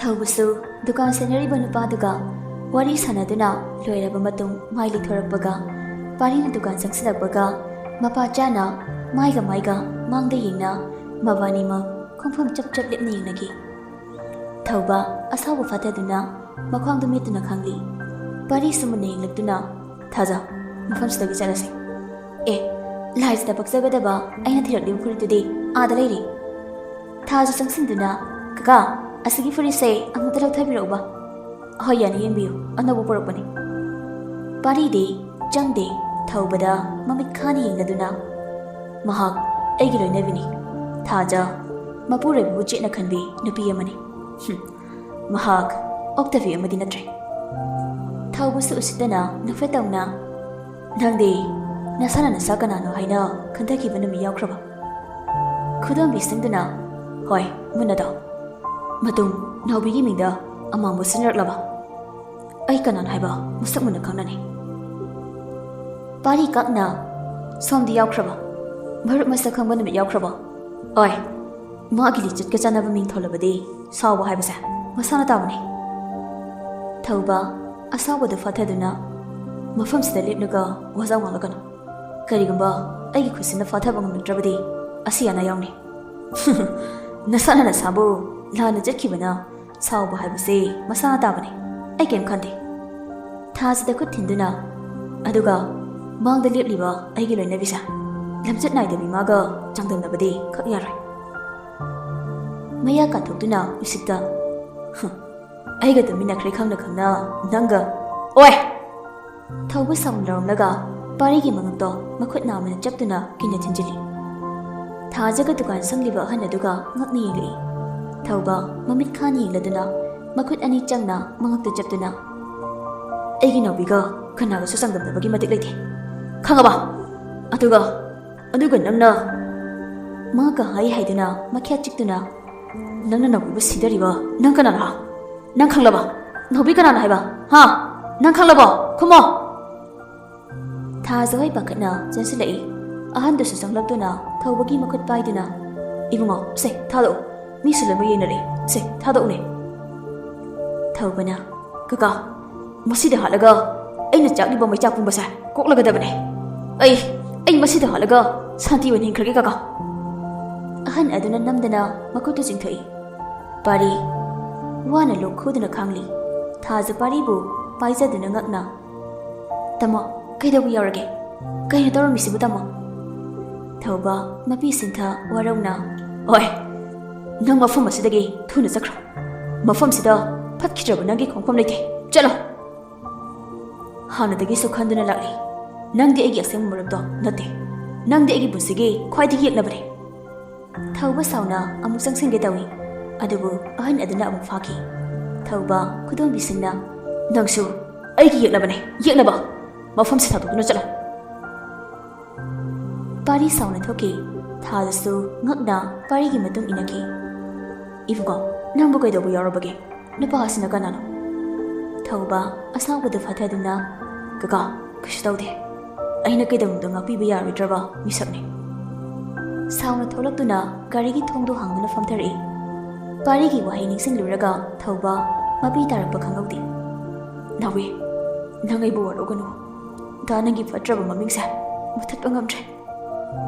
ꯊꯧꯕꯁꯨ ꯗꯨꯀꯥꯟ ꯁꯦꯟꯅꯔꯤꯕ ꯅꯨꯄꯥꯗꯨꯒ ꯋꯥꯔꯤ ꯁꯥꯟꯅꯗꯨꯅ ꯂꯣꯏꯔꯕ ꯃꯇꯨꯡ ꯃꯥꯏ ꯂꯤꯊꯣꯔꯛꯄꯒ ꯄꯥꯔꯤꯅ ꯗꯨꯀꯥꯟ ꯆꯪꯁꯤꯜꯂꯛꯄꯒ ꯃꯄꯥ ꯆꯥꯅ ꯃꯥꯏꯒ ꯃꯥꯡꯗ ꯌꯦꯡꯅ ꯃꯕꯥꯅꯤꯃꯛ ꯈꯣꯡꯐꯝ ꯆꯞ ꯂꯦꯞꯅ ꯌꯦꯡꯅꯈꯤ꯫ ꯊꯧꯕ ꯑꯁꯥꯎꯕ ꯐꯥꯊꯗꯨꯅ ꯃꯈ꯭ꯋꯥꯡꯗꯨ ꯃꯦꯠꯇꯨꯅ ꯈꯪꯂꯤ꯫ ꯄꯥꯔꯤꯁꯨ ꯃꯨꯟꯅ ꯌꯦꯡꯂꯛꯇꯨꯅ ꯊꯥꯖ ꯃꯐꯝꯁꯤꯗꯒꯤ ꯆꯠꯂꯁꯤ꯫ ꯂꯥꯏꯁꯤꯗ ꯄꯛꯆꯒꯗꯕ ꯑꯩꯅ ꯊꯤꯔꯛꯂꯤꯕ ꯐꯨꯔꯤꯠꯇꯨꯗꯤ ꯑꯥꯗ ꯂꯩꯔꯤ꯫ ꯊꯥꯖ ꯆꯪꯁꯤꯟꯗꯨꯅ ꯀꯀꯥ ꯑꯁꯤꯒꯤ ꯐꯨꯔꯤꯠꯁꯦ ꯑꯃꯨꯛꯇ ꯂꯧꯊꯕꯤꯔꯛꯎꯕ꯫ ꯍꯣꯏ ꯌꯥꯅꯤ ꯌꯦꯡꯕꯤꯌꯨ ꯑꯅꯧꯕ ꯄꯨꯔꯛꯄꯅꯤ꯫ ꯄꯥꯔꯤꯗꯤ ꯆꯪꯗꯦ ꯊꯧꯕꯗ ꯃꯃꯤꯠ ꯈꯥꯅ ꯌꯦꯡꯂꯗꯨꯅ ꯃꯍꯥꯛ ꯑꯩꯒꯤ ꯂꯣꯏꯅꯕꯤꯅꯤ꯫ ꯊꯥꯖ ꯃꯄꯨꯔꯣꯏꯕꯕꯨ ꯆꯦꯠꯅ ꯈꯟꯕꯤ ꯅꯨꯄꯤ ꯑꯃꯅꯤ꯫ ꯃꯍꯥꯛ ꯑꯣꯛꯇꯕꯤ ꯑꯃꯗꯤ ꯅꯠꯇ꯭ꯔꯦ꯫ ꯊꯧꯕꯁꯨ ꯎꯁꯤꯠꯇꯅ ꯅꯐꯦꯠ ꯇꯧꯅ ꯅꯪꯗꯤ ꯅꯁꯥꯅ ꯅꯁꯥ ꯀꯅꯥꯅꯣ ꯍꯥꯏꯅ ꯈꯟꯊꯈꯤꯕ ꯅꯨꯃꯤꯠ ꯌꯥꯎꯈ꯭ꯔꯕ? ꯈꯨꯗꯣꯝꯕꯤꯁꯤꯡꯗꯨꯅ ꯍꯣꯏ ꯃꯨꯟꯅ ꯇꯧ꯫ ꯃꯇꯨꯡ ꯅꯥꯎꯕꯤꯒꯤ ꯃꯤꯡꯗ ꯑꯃꯥꯡꯕ ꯁꯤꯟꯅꯔꯛꯂꯕ? ꯑꯩ ꯀꯅꯥꯅꯣ ꯍꯥꯏꯕ ꯃꯁꯛ ꯃꯨꯟꯅ ꯈꯪꯅꯅꯤ꯫ ꯄꯥꯔꯤ ꯀꯛꯅ ꯁꯣꯝꯗꯤ ꯌꯥꯎꯈ꯭ꯔꯕ? ꯃꯔꯨꯞ ꯃꯁꯛ ꯈꯪꯕ ꯅꯨꯃꯤꯠ ꯌꯥꯎꯈ꯭ꯔꯕ? ꯑꯣꯏ ꯃꯥꯒꯤ ꯂꯤꯆꯠꯀ ꯆꯥꯟꯅꯕ ꯃꯤꯡ ꯊꯣꯜꯂꯕꯗꯤ ꯁꯥꯎꯕ ꯍꯥꯏꯕꯁꯦ ꯃꯁꯥꯅ ꯇꯥꯕꯅꯤ꯫ ꯊꯧꯕ ꯑꯁꯥꯎꯕꯗꯨ ꯐꯥꯊꯗꯨꯅ ꯃꯐꯝꯁꯤꯗ ꯂꯦꯞꯂꯒ ꯋꯥꯖꯥꯎ ꯉꯥꯡꯂꯛꯀꯅꯨ꯫ ꯀꯔꯤꯒꯨꯝꯕ ꯑꯩꯒꯤ ꯈꯨꯠꯁꯤꯅ ꯐꯥꯊꯕ ꯉꯝꯂꯛꯇ꯭ꯔꯕꯗꯤ ꯑꯁꯤ ꯑꯅꯥ ꯌꯥꯎꯅꯤ꯫ ꯅꯁꯥꯅ ꯅꯁꯥꯕꯨ ꯂꯥꯟꯅ ꯆꯠꯈꯤꯕꯅ ꯁꯥꯎꯕ ꯍꯥꯏꯕꯁꯦ ꯃꯁꯥꯅ ꯇꯥꯕꯅꯤ꯫ ꯑꯩ ꯀꯩꯝ ꯈꯟꯗꯦ꯫ ꯊꯥꯖꯗ ꯈꯨꯠ ꯊꯤꯟꯗꯨꯅ ꯑꯗꯨꯒ ꯃꯥꯡꯗ ꯂꯦꯞꯂꯤꯕ ꯑꯩꯒꯤ ꯂꯣꯏꯅꯕꯤꯁꯦ ꯂꯝꯆꯠ ꯅꯥꯏꯗꯕꯤ ꯃꯥꯒ ꯆꯥꯡꯗꯝꯅꯕꯗꯤ ꯈꯛ ꯌꯥꯔꯣꯏ꯫ ꯃꯌꯥ ꯀꯥꯊꯣꯛꯇꯨꯅ ꯎꯁꯤꯠꯇ ꯑꯩꯒ ꯇꯨꯃꯤꯟꯅꯈ꯭ꯔꯦ ꯈꯪꯅ ꯈꯪꯅ ꯅꯪꯒ ꯑꯣꯏ! ꯊꯧꯕ ꯁꯥꯎꯅꯔꯝꯂꯒ ꯄꯥꯔꯤꯒꯤ ꯃꯉꯛꯇꯣ ꯃꯈꯨꯠ ꯅꯥꯝꯃꯅ ꯆꯞꯇꯨꯅ ꯀꯤꯟꯅ ꯊꯤꯟꯖꯤꯜꯂꯤ꯫ ꯊꯥꯖꯒ ꯗꯨꯀꯥꯟ ꯁꯪꯂꯤꯕ ꯑꯍꯟ ꯑꯗꯨꯒ ꯉꯛꯅ ꯌꯦꯡꯂꯛꯏ꯫ ꯊꯧꯕ ꯃꯃꯤꯠ ꯈꯥꯅ ꯌꯦꯡꯂꯗꯨꯅ ꯃꯈꯨꯠ ꯑꯅꯤ ꯆꯪꯅ ꯃꯉꯛꯇ ꯆꯞꯇꯨꯅ ꯑꯩꯒꯤ ꯅꯥꯎꯕꯤꯒ ꯀꯅꯥꯒꯁꯨ ꯆꯥꯡꯗꯝꯅꯕꯒꯤ ꯃꯇꯤꯛ ꯂꯩꯇꯦ ꯈꯪꯉꯕ? ꯑꯗꯨꯒ ꯅꯪꯅ ꯃꯥꯒ ꯍꯥꯏꯗꯨꯅ ꯃꯈ꯭ꯌꯥ ꯆꯤꯛꯇꯨꯅ ꯅꯪꯅ ꯅꯥꯎꯕꯤꯕꯨ ꯁꯤꯗꯔꯤꯕ ꯅꯪ ꯀꯅꯥꯅꯣ? ꯅꯪ ꯈꯪꯂꯕ? ꯅꯥꯎꯕꯤ ꯀꯅꯥꯅꯣ ꯍꯥꯏꯕ? ꯅꯪ ꯈꯪꯂꯕꯣ? ꯈꯨꯝꯃꯣ! ꯊꯥꯖ ꯍꯣꯏ ꯄꯥꯈꯠꯅ ꯆꯦꯟꯁꯤꯜꯂꯛꯏ꯫ ꯑꯍꯟꯗꯨꯁꯨ ꯆꯪꯂꯛꯇꯨꯅ ꯊꯧꯕꯒꯤ ꯃꯈꯨꯠ ꯄꯥꯏꯗꯨꯅ ꯏꯕꯨꯡꯉꯣ ꯁꯦ ꯊꯥꯗꯣꯛꯎ ꯃꯤꯁꯨ ꯂꯣꯏꯅꯃꯛ ꯌꯦꯡꯅꯔꯦ ꯁꯦ ꯊꯥꯗꯣꯛꯎꯅꯦ꯫ ꯊꯧꯕꯅ ꯀꯀꯥ ꯃꯁꯤꯗ ꯍꯥꯠꯂꯒ ꯑꯩꯅ ꯆꯥꯛꯂꯤꯕ ꯃꯩꯆꯥꯛ ꯄꯨꯝꯕꯁꯦ ꯀꯣꯛꯂꯒꯗꯕꯅꯦ꯫ ꯑꯩ ꯃꯁꯤꯗ ꯍꯥꯠꯂꯒ ꯁꯥꯟꯇꯤ ꯑꯣꯏꯅ ꯍꯤꯡꯈ꯭ꯔꯒꯦ ꯀꯀꯥ꯫ ꯑꯍꯟ ꯑꯗꯨꯅ ꯅꯝꯗꯅ ꯃꯈꯨꯠꯇꯨ ꯆꯤꯡꯊꯣꯛꯏ꯫ ꯄꯥꯔꯤ ꯋꯥꯅ ꯂꯣꯛ ꯈꯨꯗꯨꯅ ꯈꯥꯡꯂꯤ꯫ ꯊꯥꯖ ꯄꯥꯔꯤꯕꯨ ꯄꯥꯏꯖꯗꯨꯅ ꯉꯛꯅ ꯇꯥꯃꯣ ꯀꯩꯗꯧꯕ ꯌꯥꯎꯔꯒꯦ? ꯀꯩꯅꯣ ꯇꯧꯔꯝꯃꯤꯁꯤꯕꯨ ꯇꯥꯃꯣ? ꯊꯧꯕ ꯃꯄꯤ ꯁꯤꯟꯊ ꯋꯥꯔꯧꯅ ꯍꯣꯏ ꯅꯪ ꯃꯐꯝ ꯑꯁꯤꯗꯒꯤ ꯊꯨꯅ ꯆꯠꯈ꯭ꯔꯣ꯫ ꯃꯐꯝꯁꯤꯗ ꯐꯠꯈꯤꯗ꯭ꯔꯕ ꯅꯪꯒꯤ ꯈꯣꯡꯐꯝ ꯂꯩꯇꯦ ꯆꯠꯂꯣ꯫ ꯍꯥꯟꯅꯗꯒꯤꯁꯨ ꯈꯟꯗꯨꯅ ꯂꯥꯛꯂꯤ ꯅꯪꯗꯤ ꯑꯩꯒꯤ ꯑꯁꯦꯡꯕ ꯃꯔꯨꯞꯇꯣ ꯅꯠꯇꯦ꯫ ꯅꯪꯗꯤ ꯑꯩꯒꯤ ꯄꯨꯟꯁꯤꯒꯤ ꯈ꯭ꯋꯥꯏꯗꯒꯤ ꯌꯦꯛꯅꯕꯅꯤ꯫ ꯊꯧꯕ ꯁꯥꯎꯅ ꯑꯃꯨꯛ ꯆꯪꯁꯤꯟꯒꯦ ꯇꯧꯏ ꯑꯗꯨꯕꯨ ꯑꯍꯟ ꯑꯗꯨꯅ ꯑꯃꯨꯛ ꯐꯥꯈꯤ꯫ ꯊꯧꯕ ꯈꯨꯗꯣꯝꯕꯤꯁꯤꯡꯅ ꯅꯪꯁꯨ ꯑꯩꯒꯤ ꯌꯦꯛꯅꯕꯅꯦ ꯌꯦꯛꯅꯕ ꯃꯐꯝꯁꯤ ꯊꯥꯗꯣꯛꯇꯨꯅ ꯆꯠꯂꯣ꯫ ꯄꯥꯔꯤ ꯁꯥꯎꯅ ꯊꯣꯛꯈꯤ꯫ ꯊꯥꯖꯁꯨ ꯉꯛꯅ ꯄꯥꯔꯤꯒꯤ ꯃꯇꯨꯡ ꯏꯟꯅꯈꯤ꯫ ꯏꯕꯨꯡꯉꯣ ꯅꯪꯕꯨ ꯀꯩꯗꯧꯕ ꯌꯥꯎꯔꯕꯒꯦ? ꯅꯨꯄꯥ ꯑꯁꯤꯅ ꯀꯅꯥꯅꯣ? ꯊꯧꯕ ꯑꯁꯥꯎꯕꯗꯨ ꯐꯥꯊꯗꯨꯅ ꯀꯀꯥ ꯀꯩꯁꯨ ꯇꯧꯗꯦ ꯑꯩꯅ ꯀꯩꯗꯧꯅꯨꯡꯗ ꯉꯥꯛꯄꯤꯕ ꯌꯥꯔꯣꯏꯗ꯭ꯔꯕ ꯃꯤꯁꯛꯅꯤ꯫ ꯁꯥꯎꯅ ꯊꯣꯛꯂꯛꯇꯨꯅ ꯒꯥꯔꯤꯒꯤ ꯊꯣꯡꯗꯣ ꯍꯥꯡꯗꯨꯅ ꯐꯝꯊꯔꯛꯏ꯫ ꯄꯥꯔꯤꯒꯤ ꯋꯥꯍꯩ ꯅꯤꯡꯁꯤꯡꯂꯨꯔꯒ ꯊꯧꯕ ꯃꯄꯤ ꯇꯥꯔꯛꯄ ꯈꯪꯍꯧꯗꯦ꯫ ꯅꯥꯎꯕꯤ ꯅꯪ ꯑꯩꯕꯨ ꯋꯥꯔꯧꯒꯅꯨ ꯅꯪꯒꯤ ꯐꯠꯇ꯭ꯔꯕ ꯃꯃꯤꯡꯁꯦ ꯃꯨꯊꯠꯄ ꯉꯝꯗ꯭ꯔꯦ꯫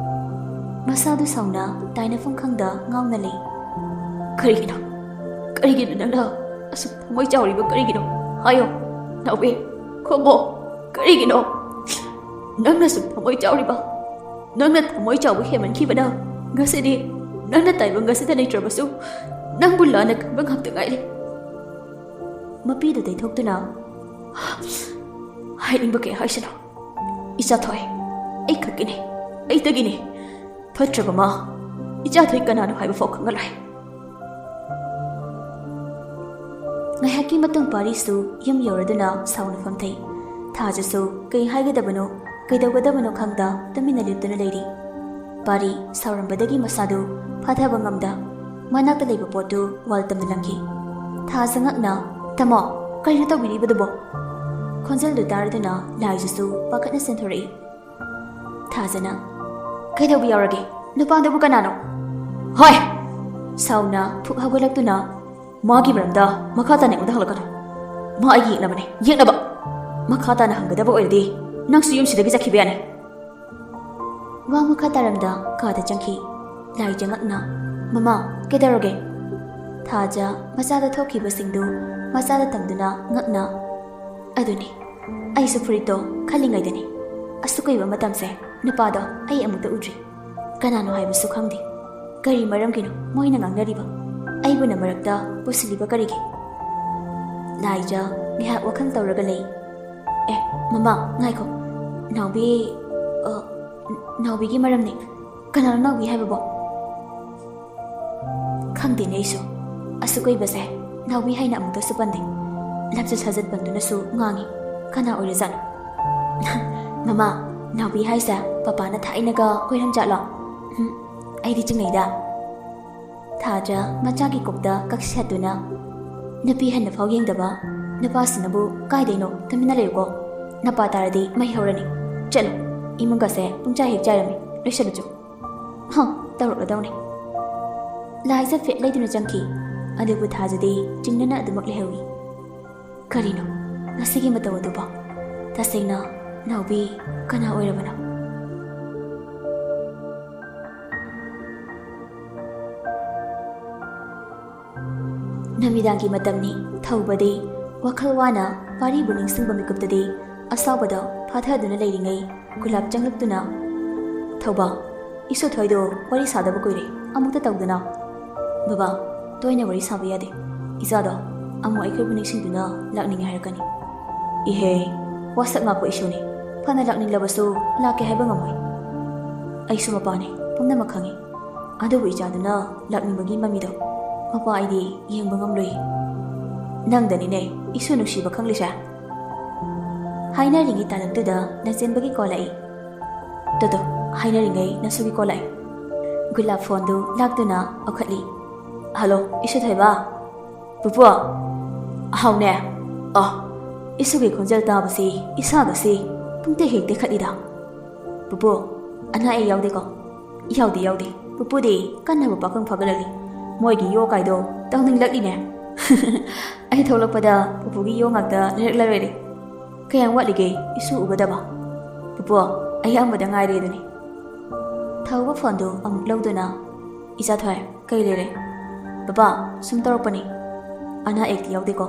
ꯃꯁꯥꯗꯨ ꯁꯥꯎꯅ ꯇꯥꯏꯅꯐꯝ ꯈꯪꯗ ꯉꯥꯎꯅ ꯂꯩ꯫ ꯀꯔꯤꯒꯤꯅꯣ ꯅꯪꯅ ꯑꯁꯨꯛ ꯊꯃꯣꯏ ꯆꯥꯎꯔꯤꯕ ꯀꯔꯤꯒꯤꯅꯣ? ꯍꯥꯏꯌꯣ ꯅꯥꯎꯕꯤ ꯈꯨꯝꯃꯣ ꯀꯔꯤꯒꯤꯅꯣ? ꯅꯪꯅ ꯁꯨꯛ ꯊꯃꯣꯏ ꯆꯥꯎꯔꯤꯕ ꯅꯪꯅ ꯊꯃꯣꯏ ꯆꯥꯎꯕ ꯍꯦꯟꯃꯟꯈꯤꯕꯅ ꯉꯁꯤꯗꯤ ꯅꯪꯅ ꯇꯥꯏꯕꯪ ꯑꯁꯤꯗ ꯂꯩꯇ꯭ꯔꯕꯁꯨ ꯅꯪꯕꯨ ꯂꯥꯟꯅ ꯈꯟꯕ ꯉꯥꯛꯇ ꯉꯥꯏꯔꯦ꯫ ꯃꯄꯤꯗꯨ ꯇꯩꯊꯣꯛꯇꯨꯅ ꯍꯥꯏꯅꯤꯡꯕ ꯀꯌꯥ ꯍꯥꯏꯁꯅꯨ ꯏꯆꯥ ꯊꯣꯏ ꯑꯩ ꯈꯛꯀꯤꯅꯤ ꯑꯩꯇꯒꯤꯅꯤ ꯐꯠꯇ꯭ꯔꯕ ꯃꯥ ꯏꯆꯥ ꯊꯣꯏ ꯀꯅꯥꯅꯣ ꯍꯥꯏꯕ ꯐꯥꯎ ꯈꯪꯍꯜꯂꯣꯏ꯫ ꯉꯥꯏꯍꯥꯛꯀꯤ ꯃꯇꯨꯡ ꯄꯥꯔꯤꯁꯨ ꯌꯨꯝ ꯌꯧꯔꯗꯨꯅ ꯁꯥꯎꯅ ꯐꯝꯊꯩ꯫ ꯊꯥꯖꯁꯨ ꯀꯩ ꯍꯥꯏꯒꯗꯕꯅꯣ ꯀꯩꯗꯧꯒꯗꯕꯅꯣ ꯈꯪꯗ ꯇꯨꯃꯤꯟꯅ ꯂꯦꯞꯇꯨꯅ ꯂꯩꯔꯤ꯫ ꯄꯥꯔꯤ ꯁꯥꯎꯔꯝꯕꯗꯒꯤ ꯃꯁꯥꯗꯨ ꯐꯥꯊꯕ ꯉꯝꯗ ꯃꯅꯥꯛꯇ ꯂꯩꯕ ꯄꯣꯠꯇꯨ ꯋꯥꯜ ꯇꯝꯅ ꯂꯪꯈꯤ꯫ ꯊꯥꯖ ꯉꯛꯅ ꯇꯥꯃꯣ ꯀꯔꯤꯅꯣ ꯇꯧꯕꯤꯔꯤꯕꯗꯨꯕꯣ? ꯈꯣꯟꯖꯦꯜꯗꯨ ꯇꯥꯔꯗꯨꯅ ꯂꯥꯏꯖꯁꯨ ꯄꯥꯈꯠꯅ ꯆꯦꯟꯊꯣꯔꯛꯏ꯫ ꯊꯥꯖꯅ ꯀꯩꯗꯧꯕ ꯌꯥꯎꯔꯒꯦ? ꯅꯨꯄꯥꯗꯨꯕꯨ ꯀꯅꯥꯅꯣ? ꯍꯣꯏ! ꯁꯥꯎꯅ ꯐꯨꯛ ꯍꯧꯒꯠꯂꯛꯇꯨꯅ ꯃꯥꯒꯤ ꯃꯔꯝꯗ ꯃꯈꯥ ꯇꯥꯅ ꯑꯩꯉꯣꯟꯗ ꯍꯪꯂꯛꯀꯅꯨ ꯃꯥ ꯑꯩꯒꯤ ꯌꯦꯛꯅꯕꯅꯤ ꯌꯦꯛꯅꯕ ꯃꯈꯥ ꯇꯥꯅ ꯍꯪꯒꯗꯕ ꯑꯣꯏꯔꯗꯤ ꯅꯪꯁꯨ ꯌꯨꯝꯁꯤꯗꯒꯤ ꯆꯠꯈꯤꯕ ꯌꯥꯅꯤ ꯋꯥ ꯃꯈꯥ ꯇꯥꯔꯝꯗ ꯀꯥꯗ ꯆꯪꯈꯤ ꯂꯥꯏꯖ ꯉꯛꯅ ꯃꯃꯥ ꯀꯩꯗꯧꯔꯒꯦ ꯊꯥꯖ ꯃꯆꯥꯗ ꯊꯣꯛꯈꯤꯕꯁꯤꯡꯗꯨ ꯃꯆꯥꯗ ꯇꯝꯗꯨꯅ ꯉꯛꯅ ꯑꯗꯨꯅꯤ ꯑꯩꯁꯨ ꯐꯨꯔꯤꯠꯇꯣ ꯈꯜꯂꯤꯉꯩꯗꯅꯤ ꯑꯁꯨꯛ ꯀꯨꯏꯕ ꯃꯇꯝꯁꯦ ꯅꯨꯄꯥꯗꯣ ꯑꯩ ꯑꯃꯨꯛꯇ ꯎꯗ꯭ꯔꯤ ꯀꯅꯥꯅꯣ ꯍꯥꯏꯕꯁꯨ ꯈꯪꯗꯦ ꯀꯔꯤ ꯃꯔꯝꯒꯤꯅꯣ ꯃꯣꯏꯅ ꯉꯥꯡꯅꯔꯤꯕ ꯑꯩꯕꯨꯅ ꯃꯔꯛꯇ ꯄꯨꯁꯤꯜꯂꯤꯕ ꯀꯔꯤꯒꯤ ꯂꯥꯏꯖ ꯉꯥꯏꯍꯥꯛ ꯋꯥꯈꯜ ꯇꯧꯔꯒ ꯂꯩ ꯃꯃꯥ ꯉꯥꯏꯈꯣ ꯅꯥꯎꯕꯤꯒꯤ ꯃꯔꯝꯅꯤ ꯀꯅꯥꯅꯣ ꯅꯥꯎꯕꯤ ꯍꯥꯏꯕꯕꯣ ꯈꯪꯗꯦꯅꯦ ꯑꯩꯁꯨ ꯑꯁꯨꯛ ꯀꯨꯏꯕꯁꯦ ꯅꯥꯎꯕꯤ ꯍꯥꯏꯅ ꯑꯃꯨꯛꯇꯁꯨ ꯄꯟꯗꯦ ꯂꯝꯆꯠ ꯁꯥꯖꯠ ꯄꯟꯗꯨꯅꯁꯨ ꯉꯥꯡꯉꯤ ꯀꯅꯥ ꯑꯣꯏꯔꯖꯥꯠꯅꯣ ꯃꯃꯥ ꯅꯥꯎꯕꯤ ꯍꯥꯏꯁꯦ ꯄꯄꯥꯅ ꯊꯥꯏꯅꯒ ꯀꯣꯏꯔꯝꯖꯥꯠꯂꯣ ꯑꯩꯗꯤ ꯆꯤꯡꯅꯩꯗ ꯊꯥꯖ ꯃꯆꯥꯒꯤ ꯀꯣꯛꯇ ꯀꯛꯁꯤ ꯍꯠꯇꯨꯅ ꯅꯨꯄꯤ ꯍꯟꯅꯐꯥꯎ ꯌꯦꯡꯗꯕ ꯅꯨꯄꯥꯁꯤꯅꯕꯨ ꯀꯥꯏꯗꯩꯅꯣ ꯇꯨꯃꯤꯟꯅ ꯂꯩꯌꯨꯀꯣ ꯅꯄꯥ ꯇꯥꯔꯗꯤ ꯃꯩ ꯍꯧꯔꯅꯤ ꯆꯠꯂꯨ ꯏꯃꯨꯡꯒꯁꯦ ꯄꯨꯡꯆꯥꯏ ꯍꯦꯛ ꯆꯥꯏꯔꯝꯃꯤ ꯂꯣꯏꯁꯜꯂꯨꯆꯣ ꯇꯧꯔꯛꯂꯗꯧꯅꯤ ꯂꯥꯏꯖ ꯐꯤꯠ ꯂꯩꯗꯨꯅ ꯆꯪꯈꯤ ꯑꯗꯨꯕꯨ ꯊꯥꯖꯗꯤ ꯆꯤꯡꯅꯅ ꯑꯗꯨꯃꯛ ꯂꯩꯍꯧꯏ ꯀꯔꯤꯅꯣ ꯉꯁꯤꯒꯤ ꯃꯇꯧ ꯑꯗꯨꯕꯣ ꯇꯁꯦꯡꯅ ꯅꯥꯎꯕꯤ ꯀꯅꯥ ꯑꯣꯏꯔꯕꯅꯣ ꯅꯨꯃꯤꯗꯥꯡꯒꯤ ꯃꯇꯝꯅꯤ ꯊꯧꯕꯗꯤ ꯋꯥꯈꯜ ꯋꯥꯅ ꯄꯥꯔꯤꯕꯨ ꯅꯤꯡꯁꯤꯡꯕ ꯃꯤꯀꯨꯞꯇꯗꯤ ꯑꯁꯥꯎꯕꯗ ꯐꯥꯊꯗꯨꯅ ꯂꯩꯔꯤꯉꯩ ꯒꯨꯂꯥꯞ ꯆꯪꯂꯛꯇꯨꯅ ꯊꯧꯕ ꯏꯁꯨ ꯊꯣꯏꯗꯣ ꯋꯥꯔꯤ ꯁꯥꯗꯕ ꯀꯨꯏꯔꯦ ꯑꯃꯨꯛꯇ ꯇꯧꯗꯨꯅ ꯕꯕꯥ ꯇꯣꯏꯅ ꯋꯥꯔꯤ ꯁꯥꯕ ꯌꯥꯗꯦ ꯏꯆꯥꯗꯣ ꯑꯃꯨꯛ ꯑꯩꯈꯣꯏꯕꯨ ꯅꯤꯡꯁꯤꯡꯗꯨꯅ ꯂꯥꯛꯅꯤꯡꯉꯦ ꯍꯥꯏꯔꯛꯀꯅꯤ ꯏꯍꯦ ꯋꯥꯁꯛ ꯉꯥꯛꯄ ꯏꯁꯨꯅꯤ ꯐꯅ ꯂꯥꯛꯅꯤꯡꯂꯕꯁꯨ ꯂꯥꯛꯀꯦ ꯍꯥꯏꯕ ꯉꯝꯃꯣꯏ ꯑꯩꯁꯨ ꯃꯄꯥꯅꯤ ꯄꯨꯝꯅꯃꯛ ꯈꯪꯉꯤ ꯑꯗꯨꯕꯨ ꯏꯆꯥꯗꯨꯅ ꯂꯥꯛꯅꯤꯡꯕꯒꯤ ꯃꯃꯤꯗꯣ ꯃꯄꯥ ꯑꯩꯗꯤ ꯌꯦꯡꯕ ꯉꯝꯂꯣꯏ ꯅꯪꯗꯅꯤꯅꯦ ꯏꯁꯨ ꯅꯨꯡꯁꯤꯕ ꯈꯪꯂꯤꯁꯦ ꯍꯥꯏꯅꯔꯤꯉꯩ ꯇꯥꯂꯛꯇꯨꯗ ꯅꯆꯦꯟꯕꯒꯤ ꯀꯣꯜꯂꯛꯏ ꯇꯣꯗꯣ ꯍꯥꯏꯅꯔꯤꯉꯩ ꯅꯁꯨꯒꯤ ꯀꯣꯜꯂꯛꯏ ꯒꯨꯂꯥꯞ ꯐꯣꯟꯗꯨ ꯂꯥꯛꯇꯨꯅ ꯑꯣꯈꯠꯂꯤ ꯍꯜꯂꯣ ꯏꯁꯨ ꯊꯣꯏꯕ ꯄꯨꯄꯨ ꯍꯥꯎꯅꯦ ꯏꯁꯨꯒꯤ ꯈꯣꯟꯖꯦꯜ ꯇꯥꯕꯁꯤ ꯏꯁꯥꯒꯁꯤ ꯄꯨꯡꯇꯦꯛ ꯍꯦꯛ ꯇꯦꯛꯈꯠꯂꯤꯗ ꯄꯨꯄꯨ ꯑꯅꯥ ꯑꯌꯦꯛ ꯌꯥꯎꯗꯦꯀꯣ ꯌꯥꯎꯗꯦ ꯄꯨꯄꯨꯗꯤ ꯀꯟꯅꯕꯨ ꯄꯥꯈꯪ ꯐꯒꯠꯂꯛꯂꯤ ꯃꯣꯏꯒꯤ ꯌꯣ ꯀꯥꯏꯗꯣ ꯇꯧꯅꯤꯡꯂꯛꯂꯤꯅꯦ ꯑꯩ ꯊꯣꯛꯂꯛꯄꯗ ꯄꯨꯄꯨꯒꯤ ꯌꯣ ꯉꯥꯛꯇ ꯂꯩꯔꯛꯂꯔꯣꯏꯔꯦ ꯀꯌꯥꯝ ꯋꯥꯠꯂꯤꯒꯦ ꯏꯁꯨ ꯎꯒꯗꯕ ꯄꯨꯄꯨ ꯑꯌꯥꯝꯕꯗ ꯉꯥꯏꯔꯦ ꯑꯗꯨꯅꯤ ꯊꯧꯕ ꯐꯣꯟꯗꯨ ꯑꯃꯨꯛ ꯂꯧꯗꯨꯅ ꯏꯆꯥꯊꯣꯏ ꯀꯩ ꯂꯩꯔꯦ ꯄꯄꯥ ꯁꯨꯝ ꯇꯧꯔꯛꯄꯅꯤ ꯑꯅꯥ ꯑꯌꯦꯛꯇꯤ ꯌꯥꯎꯗꯦꯀꯣ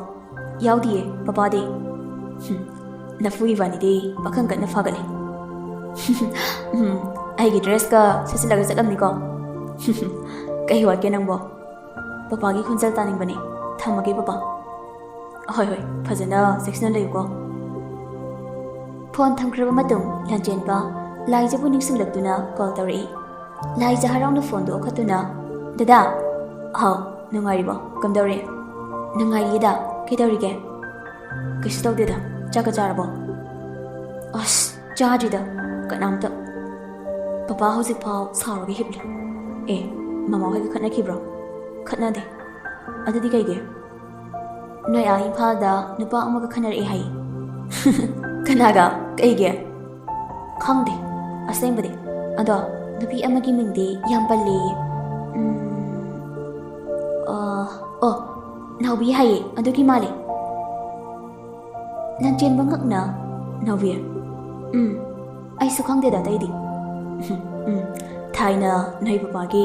ꯌꯥꯎꯗꯤꯌꯦ ꯄꯄꯥꯗꯤ ꯅꯐꯨꯒꯤ ꯋꯥꯅꯤꯗꯤ ꯄꯥꯈꯪ ꯀꯟꯅ ꯐꯒꯠꯂꯤ ꯑꯩꯒꯤ ꯗ꯭ꯔꯦꯁꯀ ꯁꯦꯠꯆꯤꯜꯂꯒ ꯆꯠꯂꯝꯅꯤꯀꯣ ꯀꯩ ꯋꯥꯠꯀꯦ ꯅꯪꯕꯣ ꯄꯄꯥꯒꯤ ꯈꯣꯟꯖꯦꯜ ꯇꯥꯅꯤꯡꯕꯅꯤ ꯊꯝꯃꯒꯦ ꯄꯄꯥ ꯍꯣꯏ ꯐꯖꯅ ꯆꯦꯛꯁꯤꯟꯅ ꯂꯩꯌꯨꯀꯣ ꯐꯣꯟ ꯊꯝꯈ꯭ꯔꯕ ꯃꯇꯨꯡ ꯂꯟꯆꯦꯟꯕ ꯂꯥꯏꯖꯕꯨ ꯅꯤꯡꯁꯤꯡꯂꯛꯇꯨꯅ ꯀꯣꯜ ꯇꯧꯔꯛꯏ ꯂꯥꯏꯖ ꯍꯔꯥꯎꯅ ꯐꯣꯟꯗꯨ ꯑꯣꯈꯠꯇꯨꯅ ꯗꯗꯥ ꯍꯥꯎ ꯅꯨꯡꯉꯥꯏꯔꯤꯕꯣ ꯀꯝꯗꯧꯔꯤ ꯅꯨꯡꯉꯥꯏꯔꯤꯌꯦꯗ ꯀꯩꯗꯧꯔꯤꯒꯦ ꯀꯩꯁꯨ ꯇꯧꯗꯦꯗ ꯆꯥꯛꯀ ꯆꯥꯔꯕꯣ ꯑꯁ ꯆꯥꯗ꯭ꯔꯤꯗ ꯀꯅꯥꯝꯇ ꯄꯄꯥ ꯍꯧꯖꯤꯛꯐꯥꯎ ꯁꯥꯎꯔꯒ ꯍꯤꯞꯂꯤ ꯃꯃꯥ ꯍꯣꯏꯒ ꯈꯠꯅꯈꯤꯕ꯭ꯔꯣ ꯈꯠꯅꯗꯦ ꯑꯗꯨꯗꯤ ꯀꯩꯒꯤ ꯅꯣꯏ ꯏꯝꯐꯥꯜꯗ ꯅꯨꯄꯥ ꯑꯃꯒ ꯈꯠꯅꯔꯛꯑꯦ ꯍꯥꯏ ꯀꯅꯥꯒ ꯀꯩꯒꯤ ꯈꯪꯗꯦ ꯑꯁꯦꯡꯕꯗꯤ ꯑꯗꯣ ꯅꯨꯄꯤ ꯑꯃꯒꯤ ꯃꯤꯡꯗꯤ ꯌꯥꯝ ꯄꯜꯂꯦꯌꯦ ꯅꯥꯎꯕꯤ ꯍꯥꯏꯌꯦ ꯑꯗꯨꯒꯤ ꯃꯥꯜꯂꯦ ꯂꯟꯆꯦꯟꯕ ꯉꯛꯅ ꯅꯥꯎꯕꯤ ꯑꯩꯁꯨ ꯈꯪꯗꯦꯗ ꯑꯇꯩꯗꯤ ꯊꯥꯏꯅ ꯅꯣꯏ ꯄꯄꯥꯒꯤ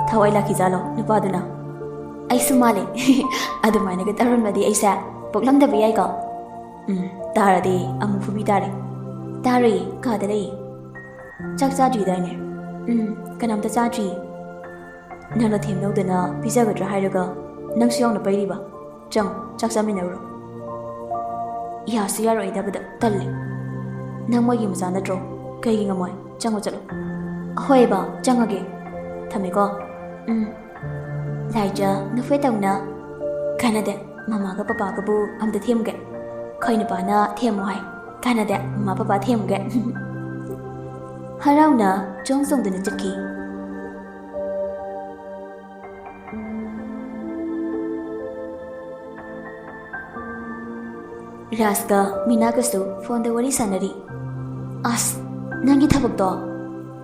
ꯊꯋꯥꯏ ꯂꯥꯛꯈꯤꯖꯥꯠꯂꯣ ꯅꯨꯄꯥꯗꯨꯅ ꯑꯩꯁꯨ ꯃꯥꯜꯂꯦ ꯑꯗꯨꯃꯥꯏꯅꯒ ꯇꯧꯔꯝꯕꯗꯤ ꯑꯩꯁꯦ ꯄꯣꯛꯂꯝꯗꯕ ꯌꯥꯏꯀꯣ ꯇꯥꯔꯗꯤ ꯑꯃꯨꯛ ꯐꯨꯕꯤ ꯇꯥꯔꯦ ꯇꯥꯔꯣꯏꯌꯦ ꯀꯥꯗ ꯂꯩꯌꯦ ꯆꯥꯛ ꯆꯥꯗ꯭ꯔꯤꯗꯥꯏꯅꯦ ꯀꯅꯥꯝꯇ ꯆꯥꯗ꯭ꯔꯤꯌꯦ ꯅꯪꯅ ꯊꯦꯝꯅꯧꯗꯅ ꯄꯤꯖꯒꯗ꯭ꯔꯥ ꯍꯥꯏꯔꯒ ꯅꯪꯁꯨ ꯌꯥꯎꯅ ꯄꯩꯔꯤꯕ ꯆꯪ ꯆꯥꯛ ꯆꯥꯃꯤꯟꯅꯔꯨꯔꯣ ꯌꯥꯁꯨ ꯌꯥꯔꯣꯏꯗꯕꯗ ꯇꯜꯂꯦ ꯅꯪ ꯃꯣꯏꯒꯤ ꯃꯆꯥ ꯅꯠꯇ꯭ꯔꯣ ꯀꯩꯒꯤ ꯉꯝꯃꯣꯏ ꯆꯪꯉꯣ ꯆꯠꯂꯣ ꯍꯣꯏ ꯕꯥ ꯆꯪꯉꯒꯦ ꯊꯝꯃꯦꯀꯣ ꯂꯥꯏꯖ ꯅꯨꯐꯦꯠ ꯇꯧꯅ ꯀꯥꯟꯅꯗꯦ ꯃꯃꯥꯒ ꯄꯄꯥꯒꯕꯨ ꯑꯝꯇ ꯊꯦꯝꯒꯦ ꯈꯣꯏ ꯅꯨꯄꯥꯅ ꯊꯦꯝꯃꯣ ꯍꯥꯏ ꯀꯥꯟꯅꯗꯦ ꯃꯃꯥ ꯄꯄꯥ ꯊꯦꯝꯒꯦ ꯍꯔꯥꯎꯅ ꯆꯣꯡꯗꯨꯅ ꯆꯠꯈꯤ ꯔꯥꯖꯒ ꯃꯤꯅꯥꯒꯁꯨ ꯐꯣꯟꯗ ꯋꯥꯔꯤ ꯁꯥꯟꯅꯔꯤ ꯑꯁ ꯅꯪꯒꯤ ꯊꯕꯛꯇꯣ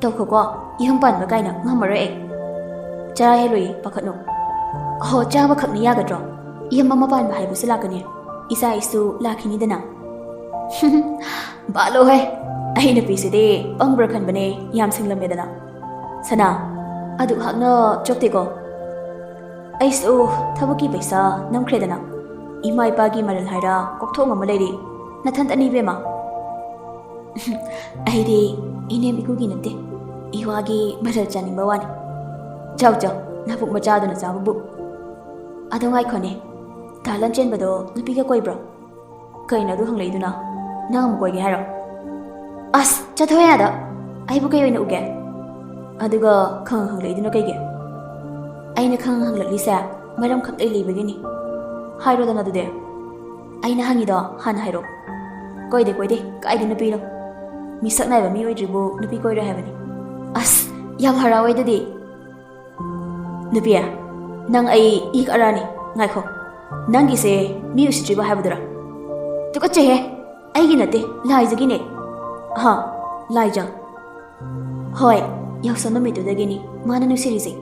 ꯇꯧꯈꯣꯀꯣ ꯌꯨꯝ ꯄꯥꯟꯕ ꯀꯥꯏꯅ ꯉꯝꯃꯔꯣꯏ ꯑꯩ ꯆꯔꯥ ꯍꯦꯜꯂꯣꯏꯌꯦ ꯄꯥꯈꯠꯅꯨ ꯆꯥꯕ ꯈꯛꯅꯤ ꯌꯥꯒꯗ꯭ꯔꯣ ꯌꯥꯝ ꯑꯃ ꯄꯥꯟꯕ ꯍꯥꯏꯕꯁꯨ ꯂꯥꯛꯀꯅꯤ ꯏꯆꯥ ꯏꯁꯨ ꯂꯥꯛꯈꯤꯅꯤꯗꯅ ꯕꯥꯠꯂꯣꯍꯦ ꯑꯩ ꯅꯨꯄꯤꯁꯤꯗꯤ ꯄꯪꯕ꯭ꯔꯥ ꯈꯟꯕꯅꯦ ꯌꯥꯝ ꯁꯤꯡꯂꯝꯃꯦꯗꯅ ꯁꯅꯥ ꯑꯗꯨ ꯍꯥꯛꯅ ꯆꯣꯞꯇꯦꯀꯣ ꯑꯩꯁꯨ ꯊꯕꯛꯀꯤ ꯄꯩꯁꯥ ꯅꯝꯈ꯭ꯔꯦꯗꯅ ꯏꯃꯥ ꯏꯄꯥꯒꯤ ꯃꯔꯜ ꯍꯥꯏꯔ ꯀꯣꯛꯊꯣꯡ ꯑꯃ ꯂꯩꯔꯤ ꯅꯊꯟꯇꯅꯤ ꯏꯕꯦꯝꯃ ꯑꯩꯗꯤ ꯏꯅꯦꯝ ꯏꯀꯨꯒꯤ ꯅꯠꯇꯦ ꯏꯋꯥꯒꯤ ꯃꯔꯜ ꯆꯥꯅꯤꯡꯕ ꯋꯥꯅꯤ ꯆꯥꯎ ꯆꯥꯎ ꯅꯕꯨꯛ ꯃꯆꯥꯗꯨꯅ ꯆꯥꯕꯕꯨ ꯑꯗꯣ ꯉꯥꯏꯈꯣꯅꯦ ꯗꯥ ꯂꯟꯆꯦꯟꯕꯗꯣ ꯅꯨꯄꯤꯒ ꯀꯣꯏꯕ꯭ꯔꯣ ꯀꯩꯅꯣ ꯑꯗꯨ ꯍꯪꯂꯛꯏꯗꯨꯅ ꯅꯪ ꯑꯃꯨꯛ ꯀꯣꯏꯒꯦ ꯍꯥꯏꯔꯣ ꯑꯁ ꯆꯠꯊꯣꯛꯑꯦ ꯑꯗ ꯑꯩꯕꯨ ꯀꯩ ꯑꯣꯏꯅ ꯎꯒꯦ ꯑꯗꯨꯒ ꯈꯪ ꯍꯪꯂꯛꯏꯗꯨꯅ ꯀꯩꯒꯤ ꯑꯩꯅ ꯈꯪ ꯍꯪꯂꯛꯂꯤꯁꯦ ꯃꯔꯝ ꯈꯛꯇꯩ ꯂꯩꯕꯒꯤꯅꯤ ꯍꯥꯏꯔꯣꯗꯅ ꯑꯗꯨꯗꯤ ꯑꯩꯅ ꯍꯪꯉꯤꯗꯣ ꯍꯥꯟꯅ ꯍꯥꯏꯔꯣ ꯀꯣꯏꯗꯦ ꯀꯥꯏꯗꯤ ꯅꯨꯄꯤꯅꯣ ꯃꯤꯁꯛ ꯅꯥꯏꯕ ꯃꯤ ꯑꯣꯏꯗ꯭ꯔꯤꯕꯨ ꯅꯨꯄꯤ ꯀꯣꯏꯔꯣꯏ ꯍꯥꯏꯕꯅꯤ ꯑꯁ ꯌꯥꯝ ꯍꯔꯥꯎꯋꯦ ꯑꯗꯨꯗꯤ ꯅꯨꯄꯤ ꯅꯪ ꯑꯩ ꯏꯛ ꯑꯔꯥꯅꯤ ꯉꯥꯏꯈꯣ ꯅꯪꯒꯤꯁꯦ ꯃꯤ ꯎꯁꯤꯠꯇ꯭ꯔꯤꯕ ꯍꯥꯏꯕꯗꯨꯔꯥ ꯇꯨꯀꯠꯆꯩꯍꯦ ꯑꯩꯒꯤ ꯅꯠꯇꯦ ꯂꯥꯏꯖꯒꯤꯅꯦ ꯍꯥ ꯂꯥꯏꯖ ꯍꯣꯏ ꯌꯥꯎꯁꯪ ꯅꯨꯃꯤꯠꯇꯨꯗꯒꯤꯅꯤ ꯃꯥꯅ ꯅꯨꯡꯁꯤꯔꯤꯁꯦ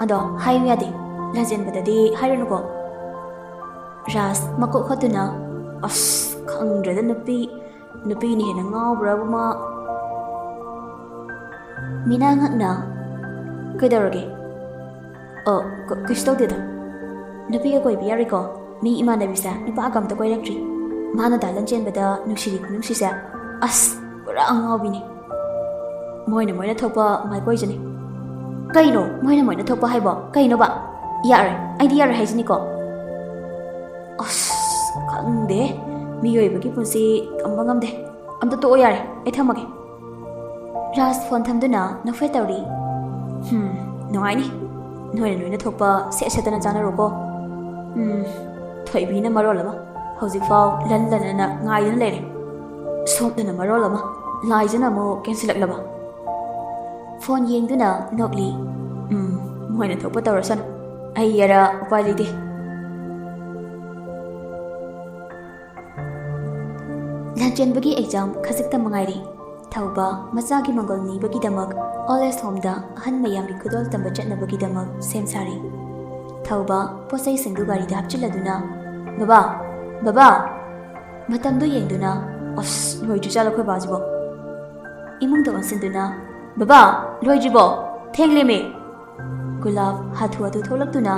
ꯑꯗꯣ ꯍꯥꯏꯌꯨ ꯌꯥꯗꯦ ꯂꯥꯟꯖꯦꯟꯕꯗꯗꯤ ꯍꯥꯏꯔꯨꯅꯨꯀꯣ ꯔꯥꯖ ꯃꯀꯣꯛ ꯍꯣꯠꯇꯨꯅ ꯑꯁ ꯈꯪꯗ꯭ꯔꯦꯗ ꯅꯨꯄꯤꯅ ꯍꯦꯟꯅ ꯉꯥꯎꯕ꯭ꯔꯥꯕꯨ ꯃꯥ ꯃꯤꯅꯥ ꯉꯛꯅ ꯀꯩꯗꯧꯔꯒꯦ ꯀꯩꯁꯨ ꯇꯧꯗꯦꯗ ꯅꯨꯄꯤꯒ ꯀꯣꯏꯕ ꯌꯥꯔꯣꯏꯀꯣ ꯃꯤ ꯏꯃꯥꯟꯅꯕꯤꯁꯦ ꯅꯨꯄꯥꯒ ꯑꯝꯇ ꯀꯣꯏꯔꯛꯇ꯭ꯔꯤ ꯃꯥꯅ ꯗꯥ ꯂꯟꯆꯦꯟꯕꯗ ꯅꯨꯡꯁꯤꯔꯤ ꯈꯨꯅꯨꯡꯁꯤꯁꯦ ꯑꯁ ꯄꯨꯔꯥ ꯑꯉꯥꯎꯕꯤꯅꯤ ꯃꯣꯏꯅ ꯊꯣꯛꯄ ꯃꯥꯏ ꯀꯣꯏꯖꯅꯤ ꯀꯩꯅꯣ ꯃꯣꯏꯅ ꯊꯣꯛꯄ ꯍꯥꯏꯕꯣ ꯀꯩꯅꯣꯕ ꯌꯥꯔꯣꯏ ꯑꯩꯗꯤ ꯌꯥꯔꯣꯏ ꯍꯥꯏꯁꯤꯅꯤꯀꯣ ꯑꯁ ꯈꯪꯗꯦ ꯃꯤꯑꯣꯏꯕꯒꯤ ꯄꯨꯟꯁꯤ ꯇꯝꯕ ꯉꯝꯗꯦ ꯑꯝꯇ ꯇꯣꯛꯑꯣ ꯌꯥꯔꯦ ꯑꯩ ꯊꯝꯃꯒꯦ ꯔꯥꯖ ꯐꯣꯟ ꯊꯝꯗꯨꯅ ꯅꯣꯛꯐꯦꯠ ꯇꯧꯔꯤ ꯅꯨꯡꯉꯥꯏꯅꯤ ꯅꯣꯏꯅ ꯊꯣꯛꯄ ꯁꯦꯠ ꯁꯦꯠꯇꯅ ꯆꯥꯅꯔꯣꯀꯣ ꯊꯣꯏꯕꯤꯅ ꯃꯔꯣꯜ ꯑꯃ ꯍꯧꯖꯤꯛꯐꯥꯎ ꯂꯟꯅ ꯉꯥꯏꯗꯨꯅ ꯂꯩꯔꯦ ꯁꯣꯝꯗꯅ ꯃꯔꯣꯜ ꯑꯃ ꯂꯥꯏꯖꯅ ꯑꯃꯨꯛ ꯀꯦꯟꯁꯤꯜꯂꯛꯂꯕ ꯐꯣꯟ ꯌꯦꯡꯗꯨꯅ ꯅꯣꯛꯂꯤ ꯃꯣꯏꯅ ꯊꯣꯛꯄ ꯇꯧꯔꯁꯅꯨ ꯑꯩ ꯌꯥꯔꯥ ꯎꯄꯥꯏ ꯂꯩꯇꯦ ꯂꯟꯆꯦꯟꯕꯒꯤ ꯑꯦꯛꯖꯥꯝ ꯈꯖꯤꯛꯇ ꯃꯉꯥꯏꯔꯤ ꯊꯧꯕ ꯃꯆꯥꯒꯤ ꯃꯪꯒꯣꯜ ꯅꯤꯕꯒꯤꯗꯃꯛ ꯑꯣꯜ ꯑꯦꯖ ꯍꯣꯝꯗ ꯑꯍꯟ ꯃꯌꯥꯝꯒꯤ ꯈꯨꯗꯣꯜ ꯇꯝꯕ ꯆꯠꯅꯕꯒꯤꯗꯃꯛ ꯁꯦꯝ ꯁꯥꯔꯤ ꯊꯧꯕ ꯄꯣꯠꯆꯩꯁꯤꯡꯗꯨ ꯒꯥꯔꯤꯗ ꯍꯥꯞꯆꯤꯜꯂꯗꯨꯅ ꯕꯕꯥ ꯃꯇꯝꯗꯨ ꯌꯦꯡꯗꯨꯅ ꯑꯁ ꯂꯣꯏꯗ꯭ꯔꯤꯖꯥꯠꯂꯣ ꯑꯩꯈꯣꯏ ꯕꯥꯁꯤꯕꯣ ꯏꯃꯨꯡꯗ ꯑꯣꯟꯁꯤꯟꯗꯨꯅ ꯕꯕꯥ ꯂꯣꯏꯗ꯭ꯔꯤꯕꯣ ꯊꯦꯡꯂꯦꯃꯦ ꯒꯨꯂꯥꯞ ꯍꯥꯊꯨ ꯊꯣꯛꯂꯛꯇꯨꯅ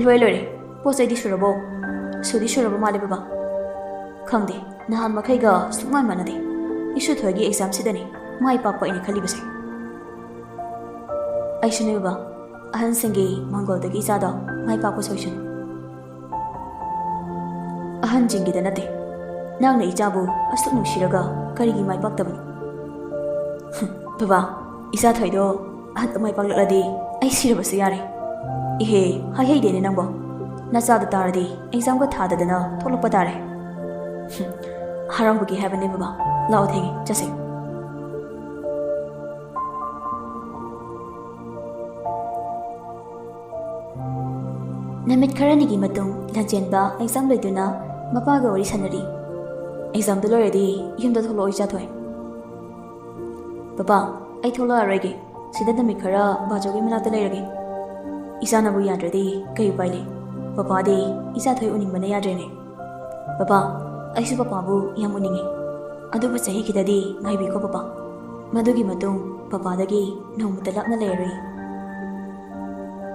ꯂꯣꯏꯔꯦ ꯄꯣꯠꯆꯩꯗꯤ ꯁꯨꯔꯕꯣ ꯁꯨꯔꯕ ꯃꯥꯜꯂꯦ ꯕꯕꯥ ꯈꯪꯗꯦ ꯅꯍꯥꯟ ꯃꯈꯩꯒ ꯁꯨꯛꯃꯥꯟ ꯃꯥꯟꯅꯗꯦ ꯏꯁꯨꯊꯣꯏꯒꯤ ꯑꯦꯛꯖꯥꯝꯁꯤꯗꯅꯤ ꯃꯥꯏ ꯄꯥꯛꯄ ꯑꯩꯅ ꯈꯜꯂꯤꯕꯁꯦ ꯑꯩꯁꯨꯅꯦ ꯕꯕꯥ ꯑꯍꯟꯁꯤꯡꯒꯤ ꯃꯪꯒꯣꯜꯗꯒꯤ ꯏꯆꯥꯗꯣ ꯃꯥꯏ ꯄꯥꯛꯄ ꯁꯣꯏꯁꯅꯨ ꯑꯍꯟꯁꯤꯡꯒꯤꯗ ꯅꯠꯇꯦ ꯅꯪꯅ ꯏꯆꯥꯕꯨ ꯑꯁꯨꯛ ꯅꯨꯡꯁꯤꯔꯒ ꯀꯔꯤꯒꯤ ꯃꯥꯏ ꯄꯥꯛꯇꯕꯅꯤ ꯕꯕꯥ ꯏꯆꯥ ꯊꯣꯏꯗꯣ ꯑꯍꯟꯗ ꯃꯥꯏ ꯄꯥꯛꯂꯛꯂꯗꯤ ꯑꯩ ꯁꯤꯔꯕꯁꯨ ꯌꯥꯔꯦ ꯏꯍꯦ ꯍꯥꯏꯍꯩꯗꯦꯅꯦ ꯅꯪꯕꯣ ꯅꯆꯥꯗ ꯇꯥꯔꯗꯤ ꯑꯦꯛꯖꯥꯝꯒ ꯊꯥꯗꯗꯅ ꯊꯣꯛꯂꯛꯄ ꯇꯥꯔꯦ ꯍꯔꯥꯎꯕꯒꯤ ꯍꯥꯏꯕꯅꯦ ꯕꯕꯥ ꯂꯥꯛꯑꯣ ꯊꯦꯡꯉꯦ ꯆꯠꯁꯦ ꯅꯨꯃꯤꯠ ꯈꯔꯅꯤꯒꯤ ꯃꯇꯨꯡ ꯂꯟꯆꯦꯟꯕ ꯑꯦꯛꯖꯥꯝ ꯂꯣꯏꯗꯨꯅ ꯃꯄꯥꯒ ꯋꯥꯔꯤ ꯁꯥꯟꯅꯔꯤ ꯑꯦꯛꯖꯥꯝꯗꯨ ꯂꯣꯏꯔꯗꯤ ꯌꯨꯝꯗ ꯊꯣꯛꯂꯛꯑꯣ ꯏꯆꯥꯊꯣꯏ ꯕꯕꯥ ꯑꯩ ꯊꯣꯛꯂꯛꯑꯔꯣꯏꯒꯦ ꯁꯤꯗ ꯅꯨꯃꯤꯠ ꯈꯔ ꯕꯥꯖꯧꯒꯤ ꯃꯅꯥꯛꯇ ꯂꯩꯔꯒꯦ ꯏꯆꯥꯅꯕꯨ ꯌꯥꯗ꯭ꯔꯗꯤ ꯀꯩ ꯎꯄꯥꯏ ꯂꯩ ꯄꯄꯥꯗꯤ ꯏꯆꯥꯊꯣꯏ ꯎꯅꯤꯡꯕꯅ ꯌꯥꯗ꯭ꯔꯦꯅꯦ ꯕꯕꯥ ꯑꯩꯁꯨ ꯄꯄꯥꯕꯨ ꯌꯥꯝ ꯎꯅꯤꯡꯉꯤ ꯑꯗꯨꯕꯨ ꯆꯍꯤ ꯈꯤꯇꯗꯤ ꯉꯥꯏꯕꯤꯈꯣ ꯄꯄꯥ ꯃꯗꯨꯒꯤ ꯃꯇꯨꯡ ꯄꯄꯥꯗꯒꯤ ꯅꯣꯡꯃꯇ ꯂꯥꯞꯅ ꯂꯩꯔꯔꯣꯏ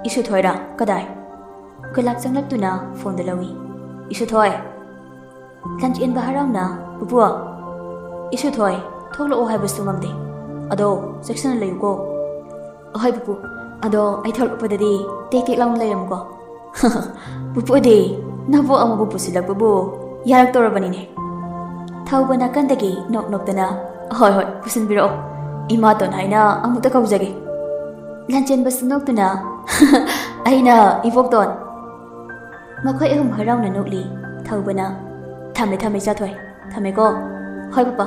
ꯏꯁꯨꯊꯣꯏꯔꯥ ꯀꯗꯥꯏ ꯒꯨꯂꯥꯞ ꯆꯪꯂꯛꯇꯨꯅ ꯐꯣꯟꯗ ꯂꯧꯏ ꯏꯁꯨꯊꯣꯏ ꯂꯟꯆꯦꯟꯕ ꯍꯔꯥꯎꯅ ꯄꯨꯄꯨ ꯏꯁꯨꯊꯣꯏ ꯊꯣꯛꯂꯛꯑꯣ ꯍꯥꯏꯕꯁꯨ ꯉꯝꯗꯦ ꯑꯗꯣ ꯆꯦꯛꯁꯤꯟꯅ ꯂꯩꯌꯨꯀꯣ ꯑꯍꯣꯏ ꯄꯨꯄꯨ ꯑꯗꯣ ꯑꯩ ꯊꯣꯛꯂꯛꯄꯗꯗꯤ ꯇꯦꯛ ꯂꯥꯎꯅ ꯂꯩꯔꯝꯃꯨꯀꯣ ꯄꯨꯄꯨꯗꯤ ꯅꯕꯣꯛ ꯑꯃꯕꯨ ꯄꯨꯁꯤꯜꯂꯛꯄꯕꯨ ꯌꯥꯔꯛꯇꯧꯔꯕꯅꯤꯅꯦ ꯊꯧꯕ ꯅꯥꯀꯟꯗꯒꯤ ꯅꯣꯛꯇꯅ ꯍꯣꯏ ꯄꯨꯁꯤꯟꯕꯤꯔꯛꯑꯣ ꯏꯃꯥꯇꯣꯟ ꯍꯥꯏꯅ ꯑꯃꯨꯛꯇ ꯀꯧꯖꯒꯦ ꯂꯟꯆꯦꯟꯕꯁꯨ ꯅꯣꯛꯇꯨꯅ ꯑꯩꯅ ꯏꯕꯣꯛꯇꯣꯟ ꯃꯈꯣꯏ ꯑꯍꯨꯝ ꯍꯔꯥꯎꯅ ꯅꯣꯛꯂꯤ ꯊꯧꯕꯅ ꯊꯝꯃꯦ ꯏꯆꯥꯊꯣꯏ ꯊꯝꯃꯦꯀꯣ ꯍꯣꯏ ꯄꯄꯥ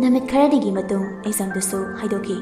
ꯅꯨꯃꯤꯠ ꯈꯔꯅꯤꯒꯤ ꯃꯇꯨꯡ ꯑꯦꯛꯖꯥꯝꯗꯨꯁꯨ ꯍꯥꯏꯗꯣꯛꯈꯤ